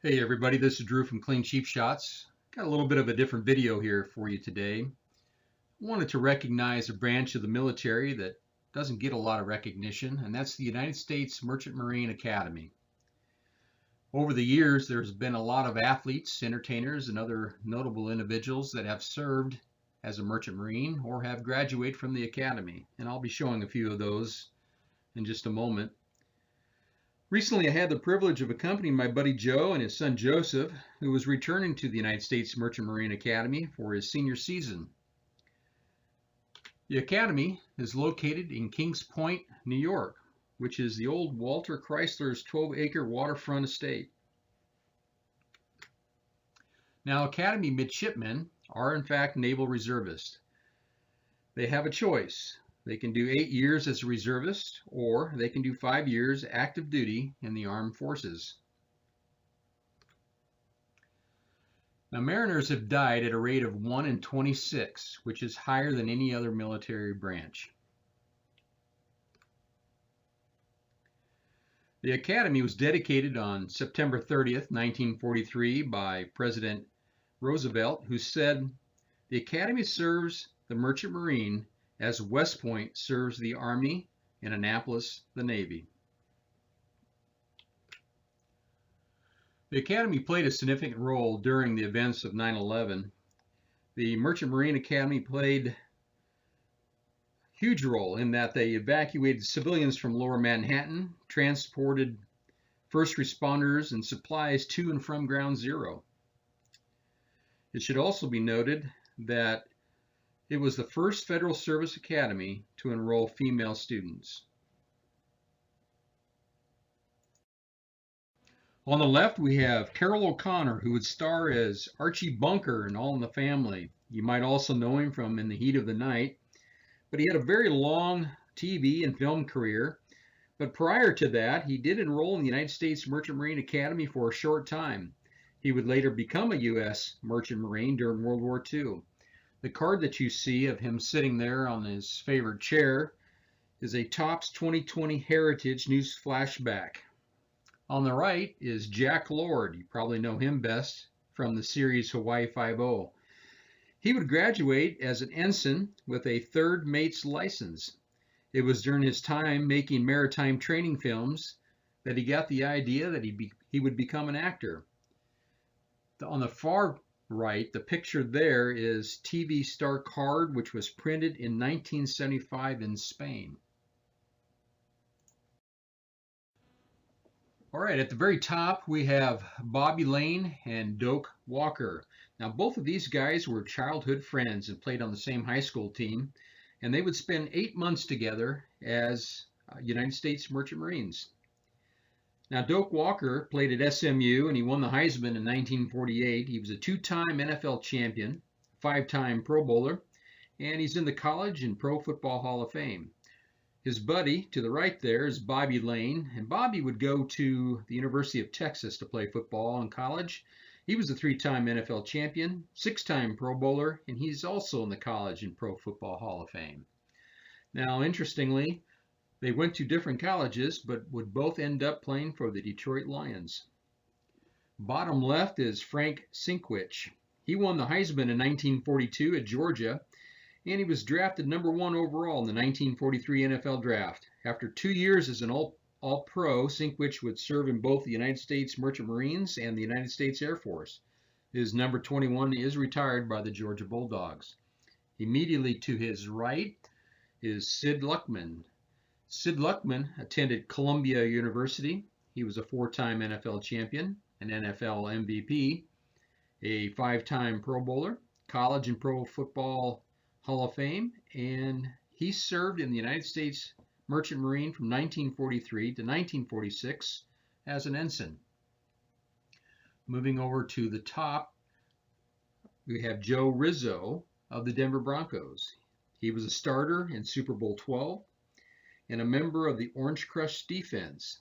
Hey everybody, this is Drew from Clean Cheap Shots. Got a little bit of a different video here for you today. I wanted to recognize a branch of the military that doesn't get a lot of recognition, and that's the United States Merchant Marine Academy. Over the years, there's been a lot of athletes, entertainers, and other notable individuals that have served as a Merchant Marine or have graduated from the Academy, and I'll be showing a few of those in just a moment. Recently, I had the privilege of accompanying my buddy Joe and his son Joseph, who was returning to the United States Merchant Marine Academy for his senior season. The Academy is located in Kings Point, New York, which is the old Walter Chrysler's 12-acre waterfront estate. Now, Academy midshipmen are in fact naval reservists. They have a choice. They can do 8 years as a reservist, or they can do 5 years active duty in the armed forces. Now, mariners have died at a rate of 1 in 26, which is higher than any other military branch. The Academy was dedicated on September 30th, 1943 by President Roosevelt, who said, "The Academy serves the Merchant Marine as West Point serves the Army and Annapolis the Navy." The Academy played a significant role during the events of 9/11. The Merchant Marine Academy played a huge role in that they evacuated civilians from lower Manhattan, transported first responders and supplies to and from Ground Zero. It should also be noted that it was the first Federal Service Academy to enroll female students. On the left, we have Carroll O'Connor, who would star as Archie Bunker in All in the Family. You might also know him from In the Heat of the Night, but he had a very long TV and film career. But prior to that, he did enroll in the United States Merchant Marine Academy for a short time. He would later become a U.S. Merchant Marine during World War II. The card that you see of him sitting there on his favorite chair is a Topps 2020 Heritage News Flashback. On the right is Jack Lord. You probably know him best from the series Hawaii Five-0. He would graduate as an ensign with a third mate's license. It was during his time making maritime training films that he got the idea that he would become an actor. On the far right, the picture there is TV star card, which was printed in 1975 in Spain. All right, at the very top, we have Bobby Lane and Doak Walker. Now, both of these guys were childhood friends and played on the same high school team, and they would spend 8 months together as United States Merchant Marines. Now, Doak Walker played at SMU, and he won the Heisman in 1948. He was a 2-time NFL champion, 5-time Pro Bowler, and he's in the College and Pro Football Hall of Fame. His buddy to the right there is Bobby Lane, and Bobby would go to the University of Texas to play football in college. He was a 3-time NFL champion, 6-time Pro Bowler, and he's also in the College and Pro Football Hall of Fame. Now, interestingly, they went to different colleges, but would both end up playing for the Detroit Lions. Bottom left is Frank Sinkwich. He won the Heisman in 1942 at Georgia, and he was drafted number 1 overall in the 1943 NFL Draft. After 2 years as an All-Pro, Sinkwich would serve in both the United States Merchant Marines and the United States Air Force. His number 21 is retired by the Georgia Bulldogs. Immediately to his right is Sid Luckman. Sid Luckman attended Columbia University. He was a 4-time NFL champion, an NFL MVP, a 5-time Pro Bowler, College and Pro Football Hall of Fame, and he served in the United States Merchant Marine from 1943 to 1946 as an ensign. Moving over to the top, we have Joe Rizzo of the Denver Broncos. He was a starter in Super Bowl 12 and a member of the Orange Crush defense.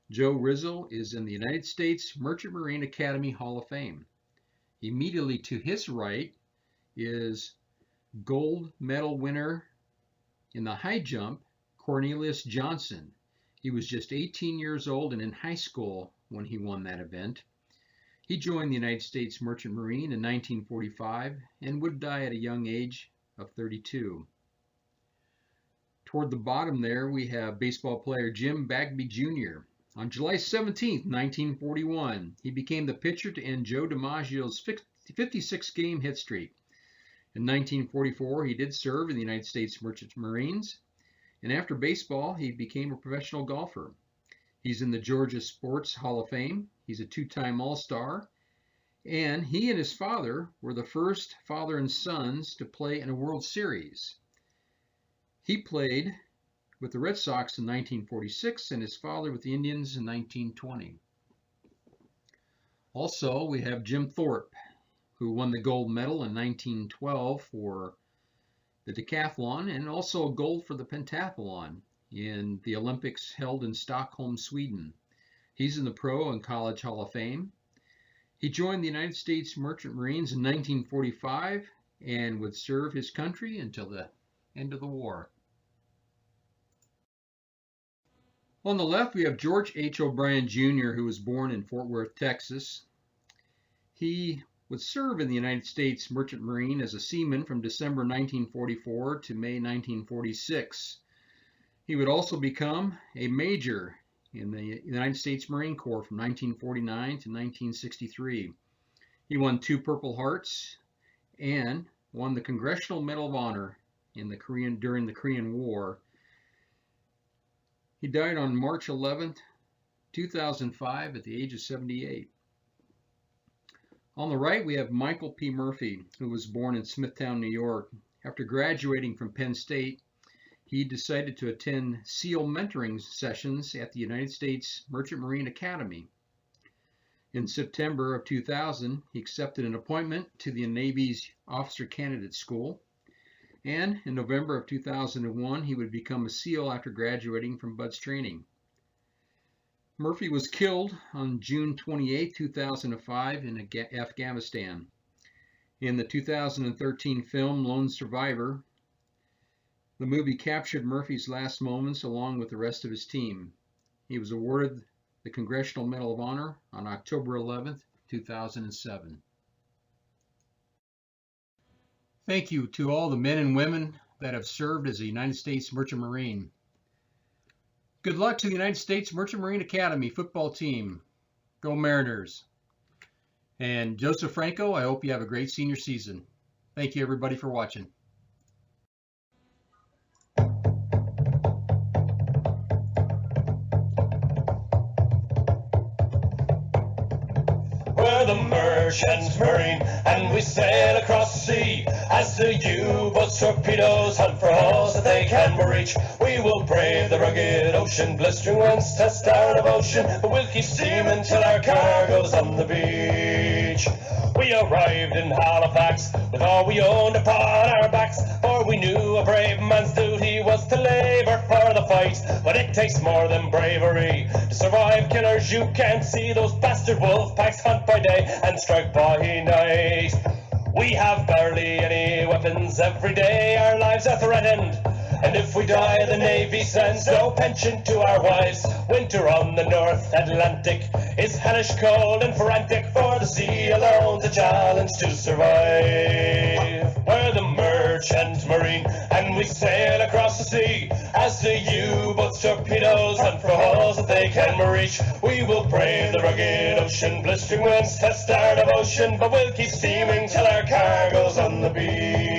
Joe Rizzo is in the United States Merchant Marine Academy Hall of Fame. Immediately to his right is gold medal winner in the high jump, Cornelius Johnson. He was just 18 years old and in high school when he won that event. He joined the United States Merchant Marine in 1945 and would die at a young age of 32. Toward the bottom there, we have baseball player Jim Bagby Jr. On July 17, 1941, he became the pitcher to end Joe DiMaggio's 56-game hit streak. In 1944, he did serve in the United States Merchant Marines, and after baseball, he became a professional golfer. He's in the Georgia Sports Hall of Fame. He's a two-time All-Star, and he and his father were the first father and sons to play in a World Series. He played with the Red Sox in 1946 and his father with the Indians in 1920. Also, we have Jim Thorpe, who won the gold medal in 1912 for the decathlon and also gold for the pentathlon in the Olympics held in Stockholm, Sweden. He's in the Pro and College Hall of Fame. He joined the United States Merchant Marines in 1945 and would serve his country until the end of the war. On the left, we have George H. O'Brien Jr., who was born in Fort Worth, Texas. He would serve in the United States Merchant Marine as a seaman from December 1944 to May 1946. He would also become a major in the United States Marine Corps from 1949 to 1963. He won 2 Purple Hearts and won the Congressional Medal of Honor during the Korean War. He died on March 11, 2005 at the age of 78. On the right, we have Michael P. Murphy, who was born in Smithtown, New York. After graduating from Penn State, he decided to attend SEAL mentoring sessions at the United States Merchant Marine Academy. In September of 2000, he accepted an appointment to the Navy's Officer Candidate School. And in November of 2001, he would become a SEAL after graduating from BUD/S training. Murphy was killed on June 28, 2005 in Afghanistan. In the 2013 film Lone Survivor, the movie captured Murphy's last moments along with the rest of his team. He was awarded the Congressional Medal of Honor on October 11, 2007. Thank you to all the men and women that have served as a United States Merchant Marine. Good luck to the United States Merchant Marine Academy football team. Go Mariners. And Joseph Franco, I hope you have a great senior season. Thank you everybody for watching. We're the Merchant Marine, and we sail across the sea as the U-boats, torpedoes hunt for hulls that they can reach. We will brave the rugged ocean, blistering winds, test our devotion, but we'll keep steaming till our cargo's on the beach. We arrived in Halifax with all we owned upon our backs, for we knew a brave man's duty was to labour for the fight. But it takes more than bravery to survive killers you can't see. Those bastard wolf packs hunt by day and strike by night. We have barely any weapons, every day our lives are threatened. And if we die, the Navy sends no pension to our wives. Winter on the North Atlantic is hellish cold and frantic, for the sea alone's a challenge to survive. We're the Merchant Marine, and we sail across the sea as the U-boats, torpedoes hunt for hulls that they can reach. We will brave the rugged ocean, blistering winds test our devotion, but we'll keep steaming till our cargo's on the beach.